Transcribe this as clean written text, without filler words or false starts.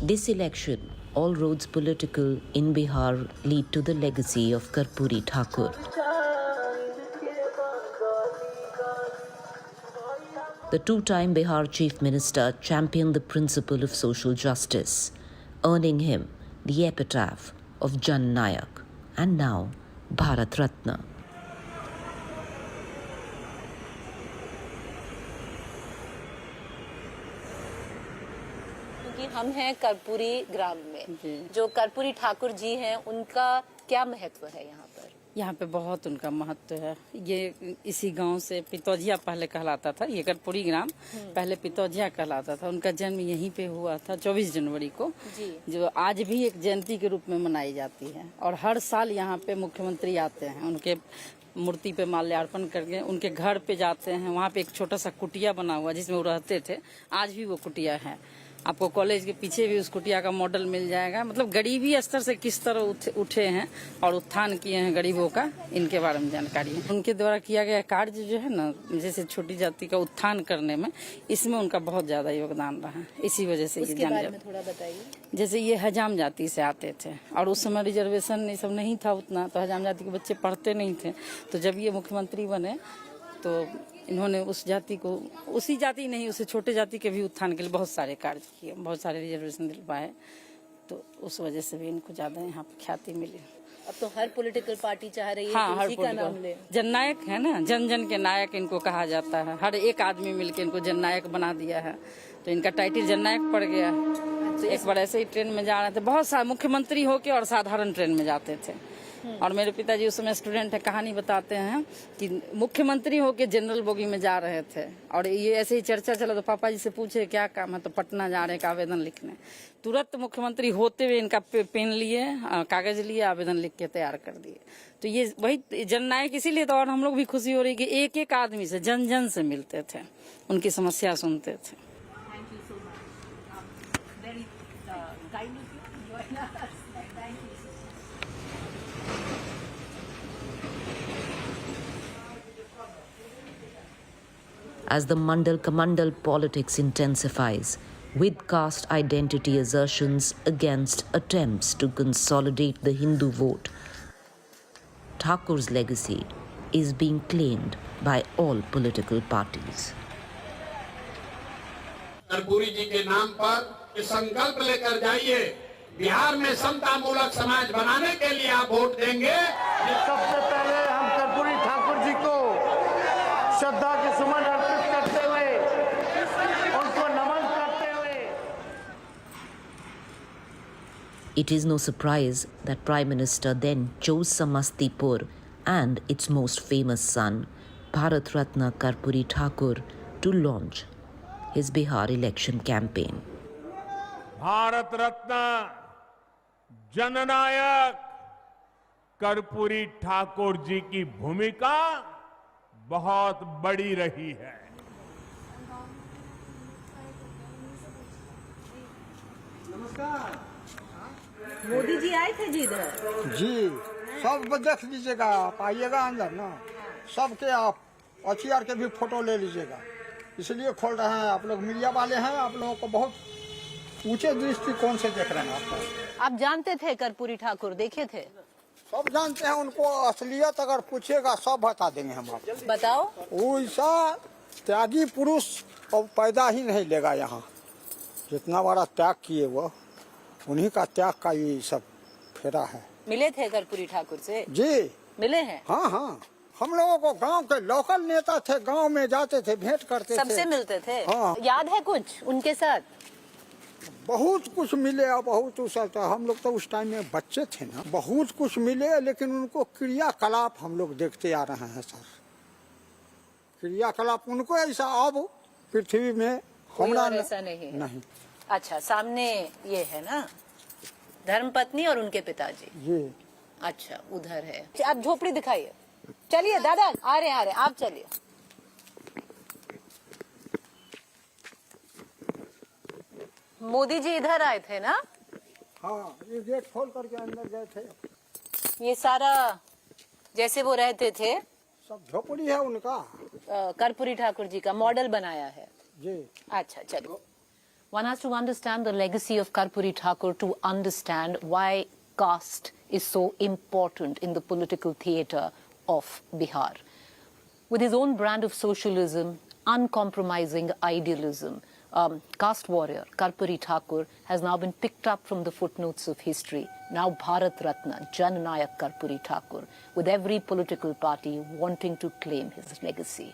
This election, all roads political in Bihar, lead to the legacy of Karpuri Thakur. The two-time Bihar Chief Minister championed the principle of social justice, earning him the epitaph of Jan Nayak and now Bharat Ratna. क्योंकि हम हैं कर्पूरी ग्राम में, जो कर्पूरी ठाकुर जी हैं, उनका क्या महत्व है यहाँ पर? यहाँ पे बहुत उनका महत्व है। ये इसी गांव से पितौजिया पहले कहलाता था, ये कर्पूरी ग्राम पहले पितौजिया कहलाता था। उनका जन्म यहीं पे हुआ था 24 जनवरी को, जो आज भी एक जयंती के रूप में मनाई जाती है। और हर साल यहाँ पे मुख्यमंत्री आते हैं, उनके मूर्ति पे माल्यार्पण करके उनके घर पे जाते हैं। वहाँ पे एक छोटा सा कुटिया बना हुआ जिसमें वो रहते थे, आज भी वो कुटिया है। आपको कॉलेज के पीछे भी उस कुटिया का मॉडल मिल जाएगा। मतलब गरीबी स्तर से किस तरह उठे हैं और उत्थान किए हैं गरीबों का, इनके बारे में जानकारी है। उनके द्वारा किया गया कार्य जो है ना, जैसे छोटी जाति का उत्थान करने में, इसमें उनका बहुत ज्यादा योगदान रहा। इसी वजह से उसके बारे में थोड़ा बताइए। जैसे ये हजाम जाति से आते थे और उस समय रिजर्वेशन ये सब नहीं था उतना, तो हजाम जाति के बच्चे पढ़ते नहीं थे। तो जब ये मुख्यमंत्री बने तो इन्होंने उस जाति को, उसी जाति नहीं, उसे छोटे जाति के भी उत्थान के लिए बहुत सारे कार्य किए, बहुत सारे रिजर्वेशन दिलवाए। तो उस वजह से भी इनको ज्यादा यहाँ पे ख्याति मिली। अब तो हर पॉलिटिकल पार्टी चाह रही है हाँ, कि उसी का नाम ले। जननायक है ना, जन जन के नायक इनको कहा जाता है। हर एक आदमी मिलके इनको जननायक बना दिया है, तो इनका टाइटल जननायक पड़ गया। तो एक बार ऐसे ही ट्रेन में जा रहे थे, बहुत सारे मुख्यमंत्री होके और साधारण ट्रेन में जाते थे। और मेरे पिताजी उस समय स्टूडेंट है, कहानी बताते हैं कि मुख्यमंत्री होके जनरल बोगी में जा रहे थे और ये ऐसे ही चर्चा चला, तो पापा जी से पूछे क्या काम है, तो पटना जा रहे हैं आवेदन लिखने। तुरंत मुख्यमंत्री होते हुए इनका पेन लिए, कागज लिए, आवेदन लिख के तैयार कर दिए। तो ये वही जननायक इसीलिए तो, और हम लोग भी खुशी हो रही कि एक एक आदमी से, जन जन से मिलते थे, उनकी समस्या सुनते थे। As the Mandal Kamandal politics intensifies, with caste identity assertions against attempts to consolidate the Hindu vote, Thakur's legacy is being claimed by all political parties. Karpoori ji के नाम पर संकल्प लेकर जाइए, बिहार में समता मूलक समाज बनाने के लिए आप वोट देंगे। सबसे पहले हम कर्पूरी ठाकुर जी को श्रद्धा के सुमन अर्पित करते हुए, उनको नमन करते हुए। It is no surprise that Prime Minister then chose Samastipur and its most famous son, Bharat Ratna Karpuri Thakur, to launch his Bihar election campaign. Bharat Ratna जननायक कर्पूरी ठाकुर जी की भूमिका बहुत बड़ी रही है। नमस्कार। मोदी जी आए थे जी इधर? जी, सब देख लीजिएगा, आप आइएगा अंदर ना, सबके आप अचियार के भी फोटो ले लीजिएगा। इसलिए खोल रहे हैं, आप लोग मीडिया वाले हैं, आप लोगों को बहुत ऊंचे दृष्टिकोण से देख रहे हैं। आप जानते थे कर्पूरी ठाकुर, देखे थे? सब जानते हैं उनको, असलियत अगर पूछेगा सब बता देंगे हम आपको। बताओ। वैसा त्यागी पुरुष अब पैदा ही नहीं लेगा यहाँ। जितना बड़ा त्याग किए वो, उन्हीं का त्याग का ये सब फेरा है। मिले थे कर्पूरी ठाकुर से? जी मिले हैं। हाँ हाँ, हम लोगों को गांव के लोकल नेता थे, गांव में जाते थे, भेंट करते थे, सबसे मिलते थे। हाँ। याद है कुछ उनके साथ? बहुत कुछ मिले, बहुत उस हम लोग तो उस टाइम में बच्चे थे ना, बहुत कुछ मिले, लेकिन उनको क्रियाकलाप हम लोग देखते आ रहे हैं सर। क्रियाकलाप उनको ऐसा अब पृथ्वी में हमरा ऐसा नहीं, नहीं। अच्छा, सामने ये है ना धर्मपत्नी और उनके पिताजी जी। अच्छा, उधर है। आप झोपड़ी दिखाइए। चलिए दादा, आ रहे आप चलिए। मोदी जी इधर आए थे ना? हाँ, ये गेट खोल करके अंदर गए थे। ये सारा जैसे वो रहते थे, सब झोपड़ी है उनका। कर्पूरी ठाकुर जी का मॉडल बनाया है जी। अच्छा, चलो One has to understand the legacy of Karpuri Thakur to understand why caste is so important in the political theatre of Bihar. With his own brand of socialism, uncompromising idealism, caste warrior Karpuri Thakur has now been picked up from the footnotes of history. Now Bharat Ratna, Jan Nayak Karpuri Thakur, with every political party wanting to claim his legacy.